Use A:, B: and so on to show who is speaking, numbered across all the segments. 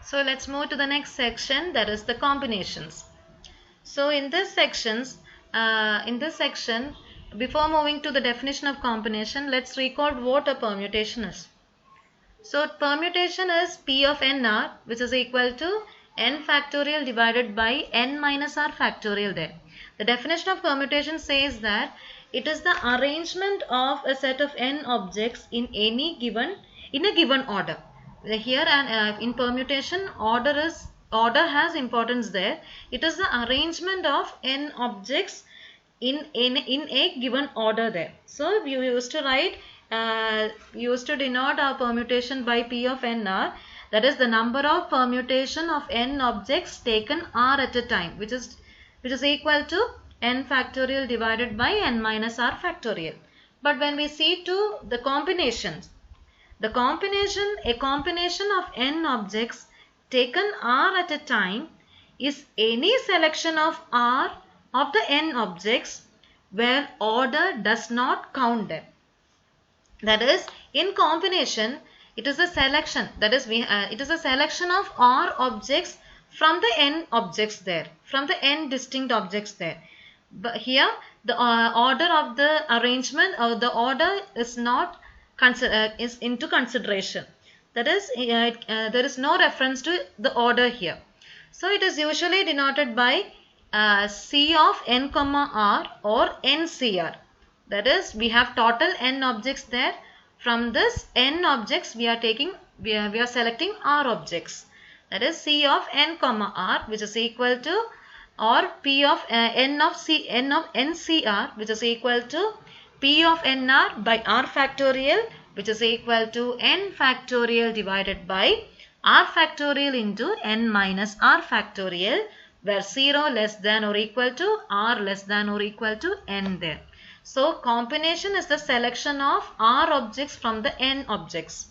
A: So let's move to the next section, that is the combinations. So in this section, before moving to the definition of combination, let's recall what a permutation is. So permutation is P of nr, which is equal to n factorial divided by n minus r factorial there. The definition of permutation says that it is the arrangement of a set of n objects in a given order. Here and in permutation, order has importance there. It is the arrangement of n objects in a given order there. So we used to write used to denote our permutation by P of nr, that is the number of permutation of n objects taken r at a time, which is equal to n factorial divided by n minus r factorial. But when we see to the combinations, a combination of n objects taken r at a time is any selection of r of the n objects where order does not count them. That is, in combination, it is a selection. That is, it is a selection of r objects from the n objects there, from the n distinct objects there. But here, the order of the arrangement or the order is not is into consideration. That is, there is no reference to the order here. So it is usually denoted by C of n comma r or NCR. That is, we have total n objects there. From this n objects, we are selecting r objects. That is C of n comma r, which is equal to, or P of n of NCR, which is equal to P of nr by r factorial, which is equal to n factorial divided by r factorial into n minus r factorial, where 0 less than or equal to r less than or equal to n there. So combination is the selection of r objects from the n objects.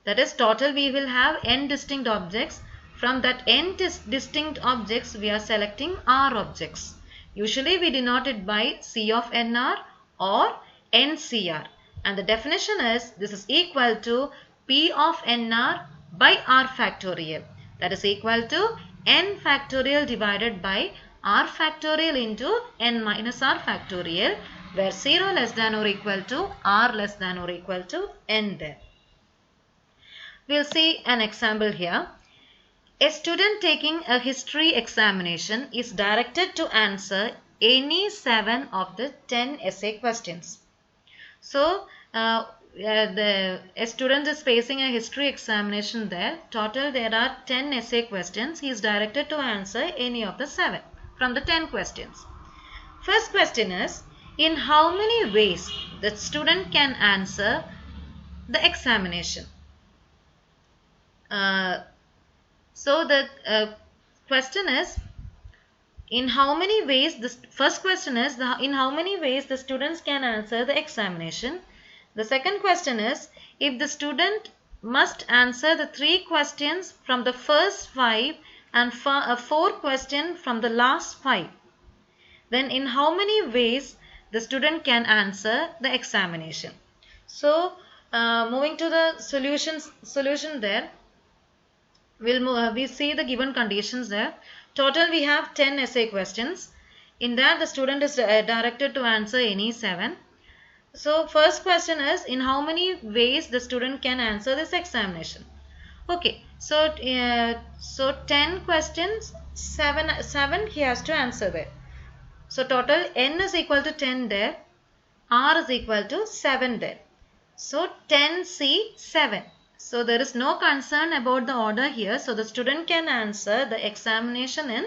A: That is, total we will have n distinct objects. From that n distinct objects, we are selecting r objects. Usually we denote it by C of nr or NCR. And the definition is, this is equal to P of nr by r factorial. That is equal to n factorial divided by r factorial into n minus r factorial, where 0 less than or equal to r less than or equal to n there. We will see an example here. A student taking a history examination is directed to answer any 7 of the 10 essay questions. So, a student is facing a history examination there. Total there are 10 essay questions. He is directed to answer any of the 7 from the 10 questions. First question is, in how many ways the student can answer the examination? So the question is, in how many ways, first question is, in how many ways the students can answer the examination. The second question is, if the student must answer the 3 questions from the first 5 and 4 questions from the last 5, then in how many ways the student can answer the examination. So moving to the solution there, we see the given conditions there. Total we have 10 essay questions. In that, the student is directed to answer any 7. So first question is, in how many ways the student can answer this examination. Okay, so 10 questions, 7 he has to answer there. So total n is equal to 10 there, r is equal to 7 there. So 10C 7. So there is no concern about the order here. So the student can answer the examination in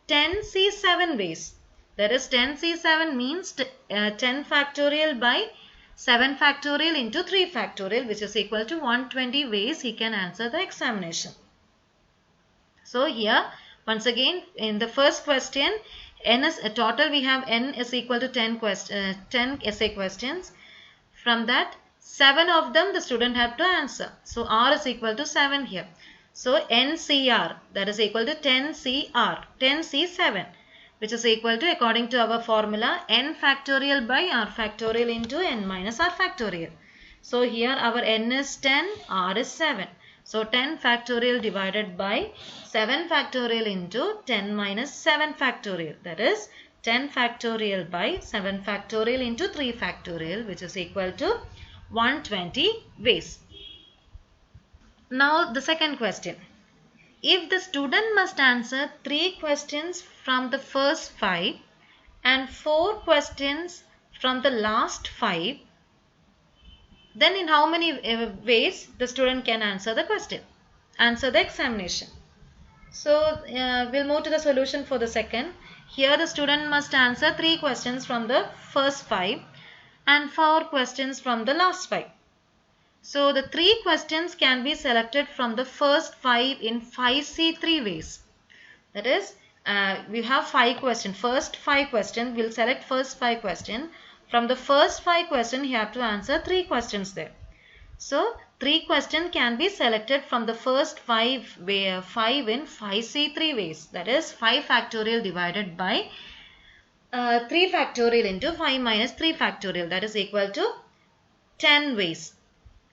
A: 10C7 ways. That is, 10C7 means 10 factorial by 7 factorial into 3 factorial, which is equal to 120 ways he can answer the examination. So here once again, in the first question, n is total we have n is equal to 10 essay questions. From that, 7 of them the student have to answer. So r is equal to 7 here. So NCR, that is equal to 10CR, 10C7, which is equal to, according to our formula, n factorial by r factorial into n minus r factorial. So here our n is 10, r is 7. So 10 factorial divided by 7 factorial into 10 minus 7 factorial. That is 10 factorial by 7 factorial into 3 factorial, which is equal to 120 ways. Now the second question. If the student must answer 3 questions from the first 5 and 4 questions from the last 5, then in how many ways the student can answer the question, answer the examination? So we'll move to the solution for the second. Here the student must answer 3 questions from the first 5 and 4 questions from the last 5. So the 3 questions can be selected from the first 5 in 5C3 ways. That is, we have 5 questions. First 5 questions, we'll select first 5 questions. From the first 5 questions, you have to answer 3 questions there. So 3 questions can be selected from the first 5 in 5C3 ways. That is 5 factorial divided by 3 factorial into 5 minus 3 factorial. That is equal to 10 ways.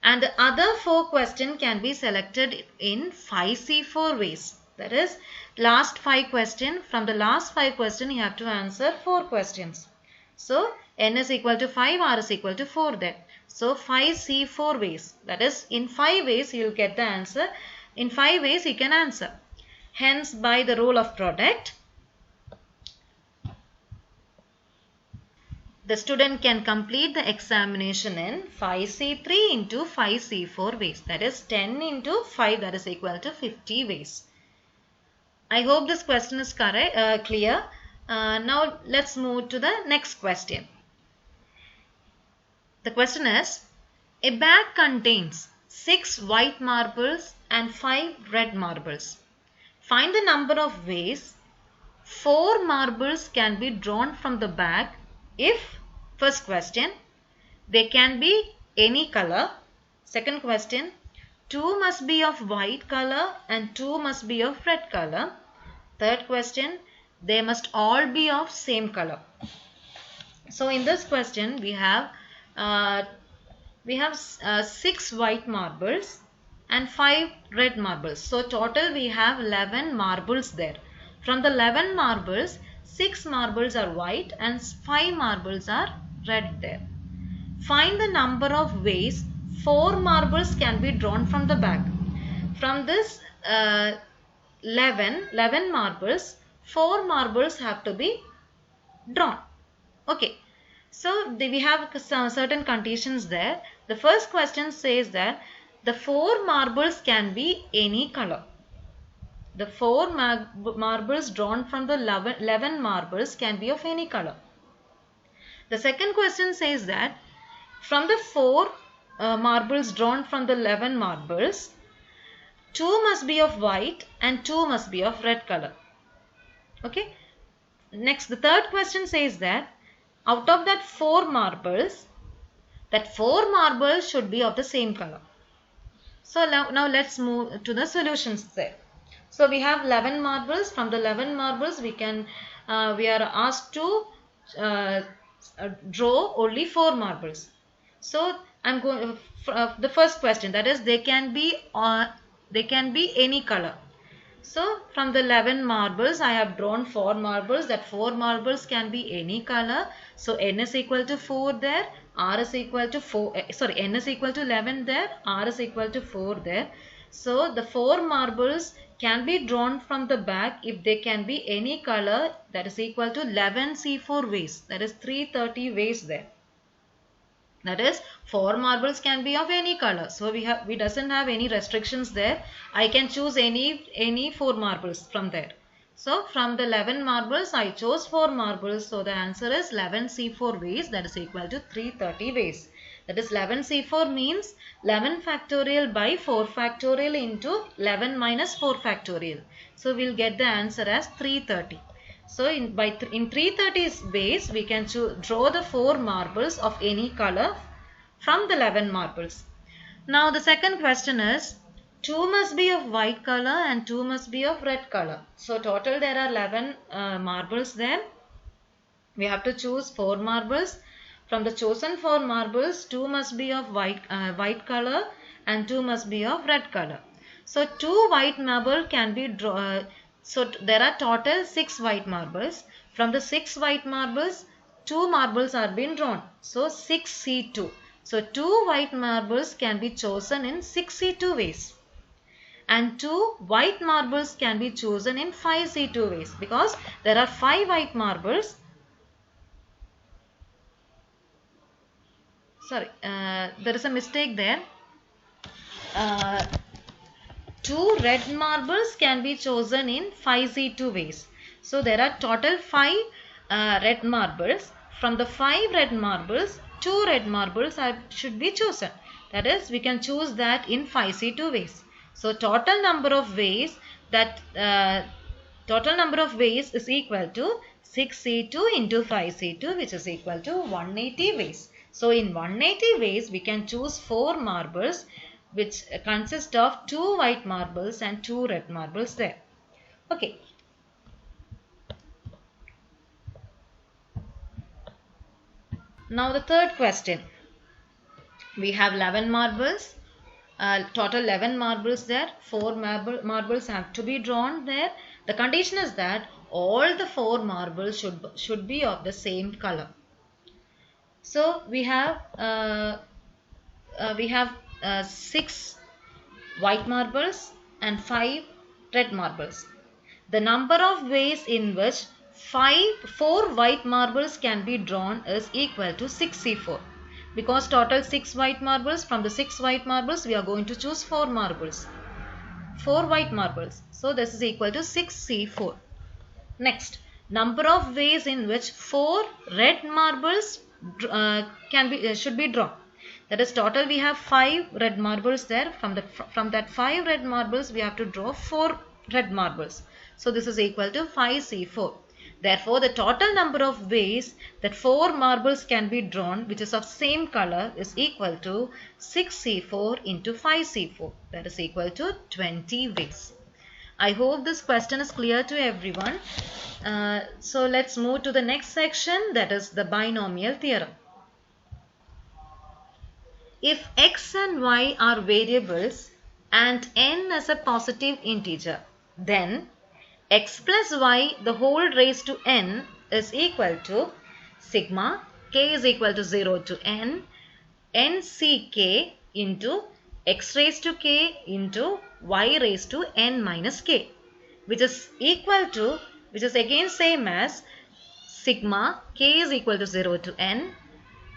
A: And the other 4 questions can be selected in 5C4 ways. That is, last 5 questions. From the last 5 questions, you have to answer 4 questions. So n is equal to 5, r is equal to 4 there. So 5C4 ways. That is, in 5 ways you will get the answer. In 5 ways you can answer. Hence, by the rule of product, the student can complete the examination in 5C3 into 5C4 ways. That is 10 into 5, that is equal to 50 ways. I hope this question is clear. Now let's move to the next question. The question is, a bag contains 6 white marbles and 5 red marbles. Find the number of ways 4 marbles can be drawn from the bag if, first question, they can be any color. Second question, 2 must be of white color and 2 must be of red color. Third question, they must all be of same color. So in this question we have 6 white marbles and 5 red marbles. So total we have 11 marbles there. From the 11 marbles, 6 marbles are white and 5 marbles are red there. Find the number of ways 4 marbles can be drawn from the bag. From this 11 marbles, 4 marbles have to be drawn. Okay. So we have certain conditions there. The first question says that the 4 marbles can be any color. The 4 marbles drawn from the 11 marbles can be of any color. The second question says that from the 4 marbles drawn from the 11 marbles, 2 must be of white and 2 must be of red color. Okay. Next, the third question says that out of that 4 marbles, that 4 marbles should be of the same color. So now let's move to the solutions there. So we have 11 marbles. From the 11 marbles we are asked to draw only 4 marbles. So I'm going the first question, that is they can be any color. So from the 11 marbles I have drawn 4 marbles. That 4 marbles can be any color. So n is equal to 4 there, r is equal to 4, n is equal to 11 there, r is equal to 4 there. So the 4 marbles can be drawn from the bag if they can be any color. That is equal to 11 C4 ways. That is 330 ways there. That is 4 marbles can be of any color. So we doesn't have any restrictions there. I can choose any 4 marbles from there. So from the 11 marbles I chose 4 marbles. So the answer is 11 C4 ways. That is equal to 330 ways. That is 11 C4 means 11 factorial by 4 factorial into 11 minus 4 factorial. So we'll get the answer as 330. So in 330 ways we can draw the 4 marbles of any color from the 11 marbles. Now the second question is 2 must be of white color and 2 must be of red color. So total there are 11 marbles there. We have to choose 4 marbles. From the chosen 4 marbles, 2 must be of white color and 2 must be of red color. So 2 white marble can be drawn. So there are total 6 white marbles. From the 6 white marbles, 2 marbles are being drawn. So 6C2. So 2 white marbles can be chosen in 6C2 ways. And 2 white marbles can be chosen in 5C2 ways, because there are 5 white marbles. Sorry, there is a mistake there. 2 red marbles can be chosen in 5C2 ways. So there are total 5 red marbles. From the 5 red marbles, 2 red marbles should be chosen. That is, we can choose that in 5C2 ways. So total number of ways is equal to 6C2 into 5C2, which is equal to 180 ways. So in 180 ways, we can choose 4 marbles, which consist of 2 white marbles and 2 red marbles there. Okay. Now the third question. We have 11 marbles. Total 11 marbles there. 4 marbles have to be drawn there. The condition is that all the 4 marbles should be of the same color. So we have 6 white marbles and 5 red marbles. The number of ways in which 4 white marbles can be drawn is equal to 6C4. Because total 6 white marbles, from the 6 white marbles we are going to choose 4 marbles. 4 white marbles. So this is equal to 6C4. Next, number of ways in which 4 red marbles should be drawn. That is, total we have 5 red marbles there. From that 5 red marbles we have to draw 4 red marbles. So this is equal to 5C4. Therefore, the total number of ways that 4 marbles can be drawn, which is of same color, is equal to 6C4 into 5C4. That is equal to 20 ways. I hope this question is clear to everyone. So let's move to the next section, that is the binomial theorem. If x and y are variables and n is a positive integer, then x plus y the whole raised to n is equal to sigma k is equal to 0 to n nck into x raised to k into y raised to n minus k, which is again same as sigma k is equal to 0 to n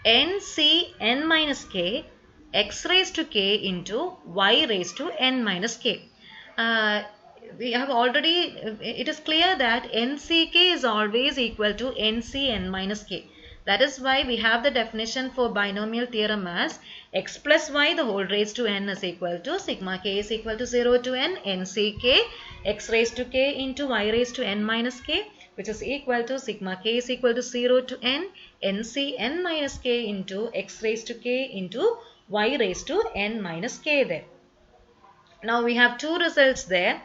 A: nc n minus k x raised to k into y raised to n minus k. We have already, it is clear that nck is always equal to nc n minus k. That is why we have the definition for binomial theorem as x plus y the whole raised to n is equal to sigma k is equal to 0 to n nck x raised to k into y raised to n minus k, which is equal to sigma k is equal to 0 to n nc n minus k into x raised to k into y raised to n minus k there. Now we have two results there.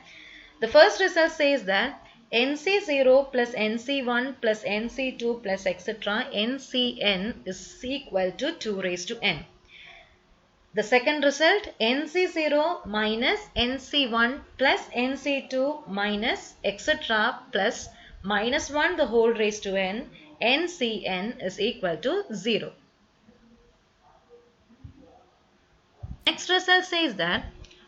A: The first result says that nc0 plus nc1 plus nc2 plus etc. ncn is equal to 2 raised to n. The second result, nc0 minus nc1 plus nc2 minus etc. plus minus 1 the whole raised to n, ncn is equal to 0. Next result says that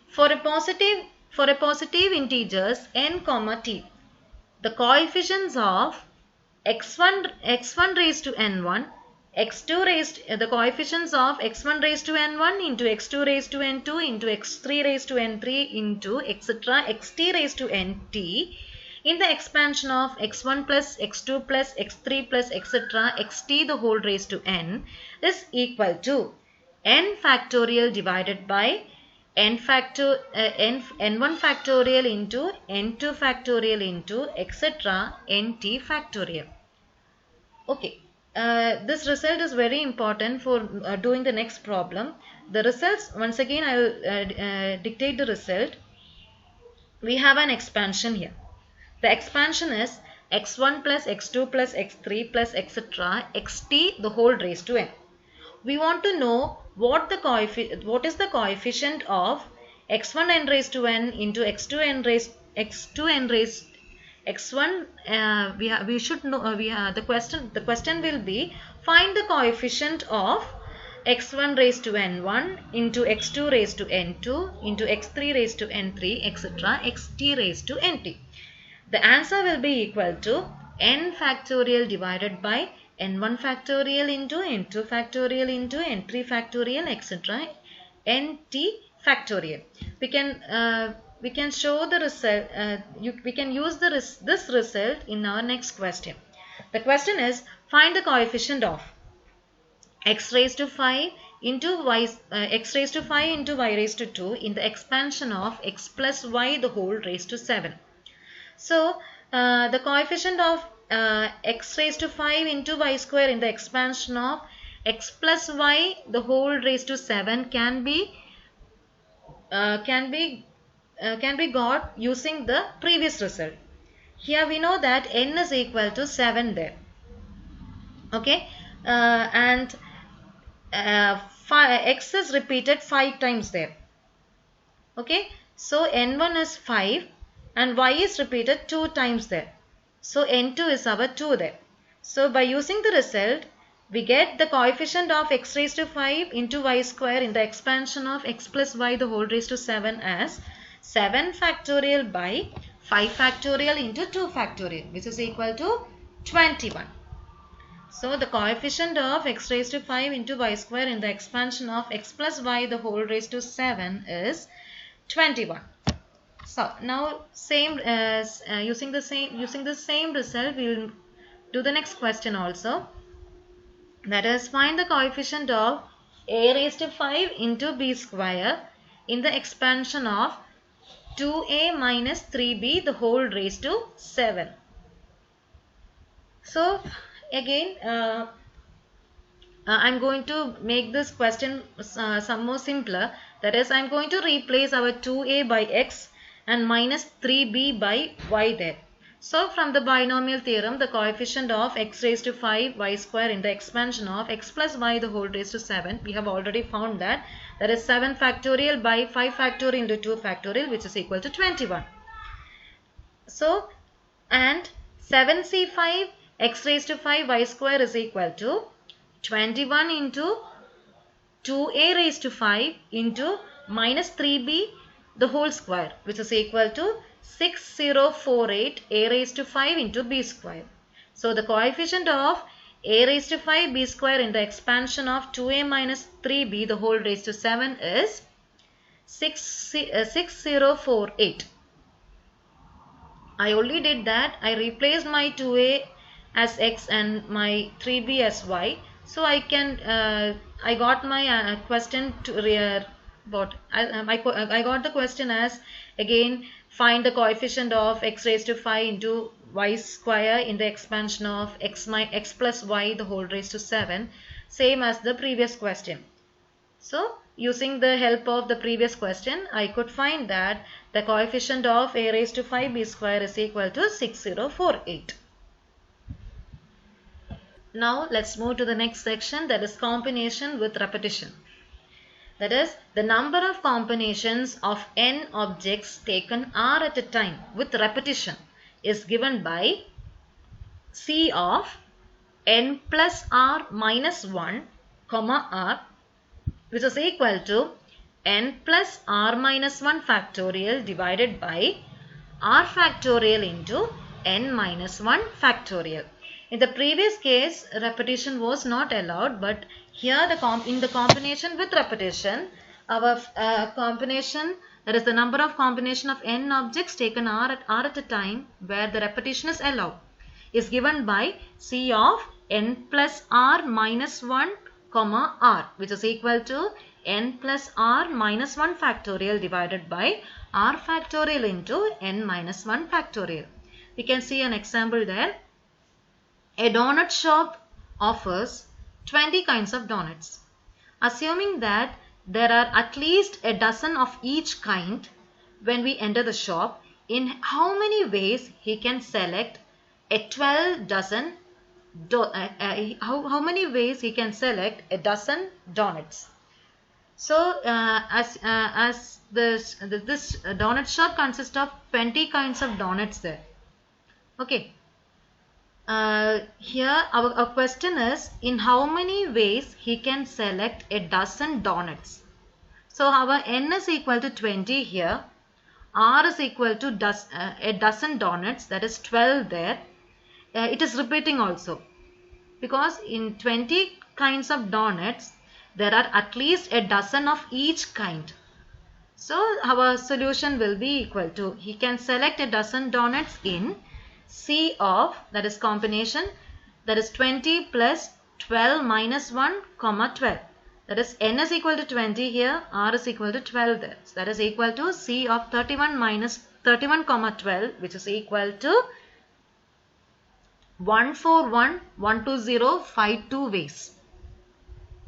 A: for a positive integers n comma t, the coefficients of x1 raised to n1, the coefficients of x1 raised to n1 into x2 raised to n2 into x3 raised to n3 into etc. xt raised to nt in the expansion of x1 plus x2 plus x3 plus etc. xt the whole raised to n is equal to n factorial divided by n1 factorial into n2 factorial into etc. nt factorial. Okay, this result is very important for doing the next problem. The results, once again I will dictate the result. We have an expansion here. The expansion is x1 plus x2 plus x3 plus etc. xt the whole raised to n. We want to know what is the coefficient of x1 n raised to n into x2 n raised x1 we should know the question will be find the coefficient of x1 raised to n1 into x2 raised to n2 into x3 raised to n3 etc. xt raised to nt. The answer will be equal to n factorial divided by n1 factorial into n2 factorial into n3 factorial etc. nt factorial. We can show the result. We can use this result in our next question. The question is find the coefficient of x raised to 5 into y x raised to 5 into y raised to 2 in the expansion of x plus y the whole raised to 7. So the coefficient of x raised to 5 into y square in the expansion of x plus y the whole raised to 7 can be got using the previous result. Here we know that n is equal to 7 there. Okay, and x is repeated 5 times there. Okay, so n1 is 5 and y is repeated 2 times there. So n2 is our 2 there. So by using the result, we get the coefficient of x raised to 5 into y square in the expansion of x plus y the whole raised to 7 as 7 factorial by 5 factorial into 2 factorial, which is equal to 21. So the coefficient of x raised to 5 into y square in the expansion of x plus y the whole raised to 7 is 21. So now using the same result, we will do the next question also. That is, find the coefficient of a raised to 5 into b square in the expansion of 2a minus 3b the whole raised to 7. So again I am going to make this question some more simpler. That is, I am going to replace our 2a by x and minus 3b by y there. So from the binomial theorem, the coefficient of x raised to 5 y square in the expansion of x plus y the whole raised to 7, we have already found that is 7 factorial by 5 factorial into 2 factorial, which is equal to 21. So, and 7c5 x raised to 5 y square is equal to 21 into 2a raised to 5 into minus 3b the whole square, which is equal to 6048 a raised to 5 into b square. So the coefficient of a raised to 5 b square in the expansion of 2a minus 3b the whole raised to 7 is 6048. I only did that. I replaced my 2a as x and my 3b as y. So I got my question to I got the question as, again, find the coefficient of x raised to 5 into y square in the expansion of x plus y the whole raised to 7, same as the previous question. So using the help of the previous question, I could find that the coefficient of a raised to 5b square is equal to 6048. Now let's move to the next section, that is combination with repetition. That is, the number of combinations of n objects taken r at a time with repetition is given by C of n plus r minus 1, r, which is equal to n plus r minus 1 factorial divided by r factorial into n minus 1 factorial. In the previous case, repetition was not allowed, but here in the combination with repetition, our combination, that is the number of combination of n objects taken r at a time where the repetition is allowed, is given by C of n plus r minus 1, r, which is equal to n plus r minus 1 factorial divided by r factorial into n minus 1 factorial. We can see an example there. A donut shop offers 20 kinds of donuts. Assuming that there are at least a dozen of each kind when we enter the shop, in how many ways he can select a 12 dozen how many ways he can select a dozen donuts. So as this donut shop consists of 20 kinds of donuts there. Okay. Here our question is, in how many ways he can select a dozen donuts. So our n is equal to 20 here. R is equal to a dozen donuts, that is 12 there. It is repeating also, because in 20 kinds of donuts there are at least a dozen of each kind. So our solution will be equal to, he can select a dozen donuts in C of, that is combination, that is 20 plus 12 minus 1 comma 12. That is n is equal to 20 here, r is equal to 12 there. So that is equal to C of 31 minus 31 comma 12, which is equal to 141,120,52 ways.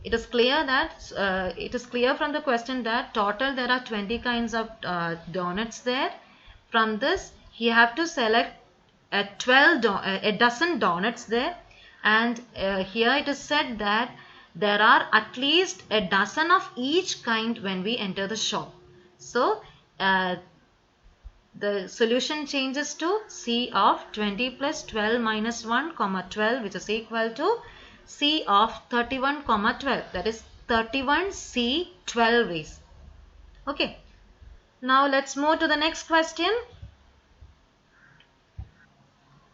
A: It is clear that it is clear from the question that total there are 20 kinds of donuts there. From this you have to select a dozen donuts there, and here it is said that there are at least a dozen of each kind when we enter the shop. So the solution changes to C of 20 plus 12 minus 1 comma 12, which is equal to C of 31 comma 12, that is 31 C 12 ways. Okay, now let's move to the next question.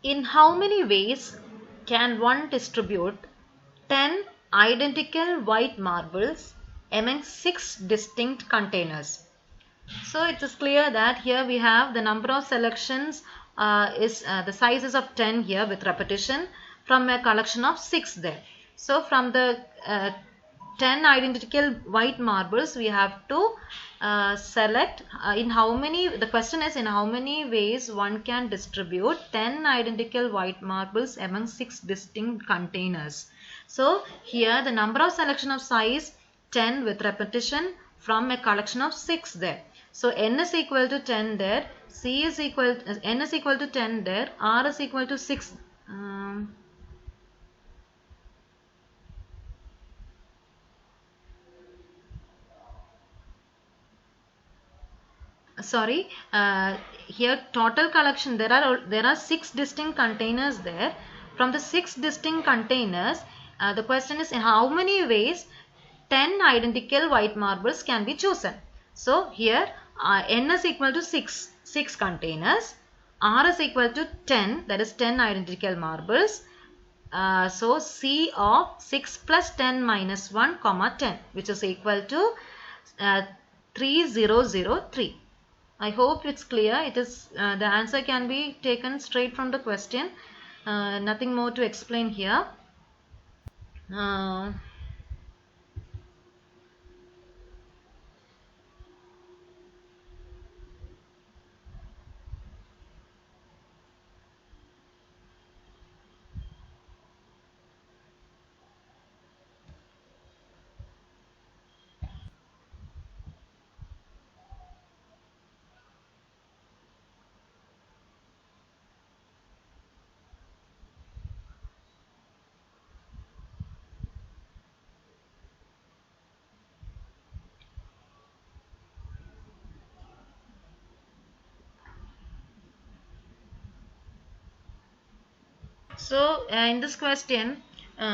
A: In how many ways can one distribute 10 identical white marbles among 6 distinct containers? So it is clear that here we have the number of selections is the sizes of 10 here with repetition from a collection of 6 there. So from the 10 identical white marbles we have to select in how many, the question is in how many ways one can distribute 10 identical white marbles among 6 distinct containers. So here the number of selection of size 10 with repetition from a collection of 6 there. So n is equal to 10 there, n is equal to 10 there, r is equal to 6. Sorry, here total collection there are 6 distinct containers there. From the 6 distinct containers, the question is in how many ways 10 identical white marbles can be chosen. So here n is equal to 6 containers, r is equal to 10, that is 10 identical marbles. So C of 6 plus 10 minus 1 comma 10, which is equal to 3003. I hope it's clear. It is the answer can be taken straight from the question. Nothing more to explain here. So in this question, we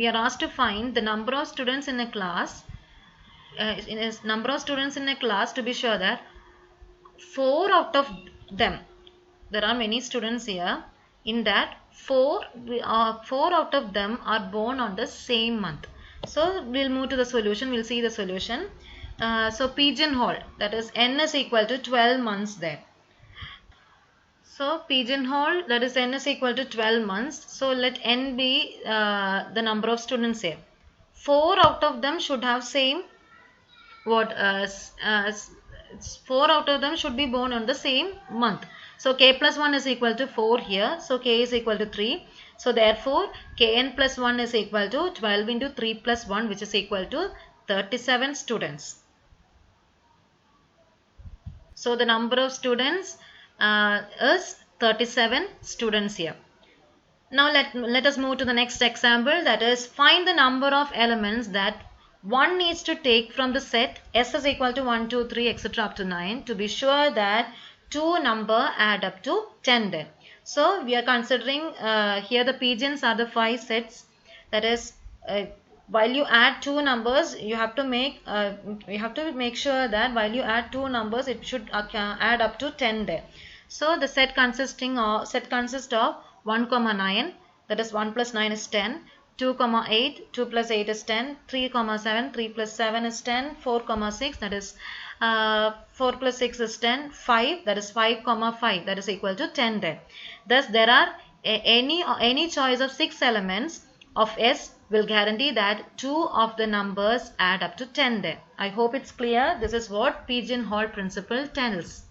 A: are asked to find the number of students in a class. To be sure that 4 out of them, there are many students here. In that 4 out of them are born on the same month. So we'll move to the solution. We'll see the solution. So pigeonhole, that is n is equal to 12 months there. So pigeonhole, that is n is equal to 12 months. So let n be the number of students here. 4 out of them should have same 4 out of them should be born on the same month. So k plus 1 is equal to 4 here. So k is equal to 3. So therefore kn plus 1 is equal to 12 into 3 plus 1, which is equal to 37 students. So the number of students is 37 students here. Now let us move to the next example, that is find the number of elements that one needs to take from the set S is equal to 1, 2, 3, etc. up to 9 to be sure that two number add up to 10 there. So we are considering here the pigeons are the 5 sets. That is, while you add two numbers, you have to make sure that while you add two numbers, it should add up to 10 there. So the set consists of 1, 9, that is 1 plus 9 is 10, 2, 8, 2 plus 8 is 10, 3, 7, 3 plus 7 is 10, 4, 6, that is 4 plus 6 is 10, 5, that is 5, 5, that is equal to 10 there. Thus, there are any choice of 6 elements of S will guarantee that two of the numbers add up to 10 there. I hope it's clear. This is what pigeonhole principle tells.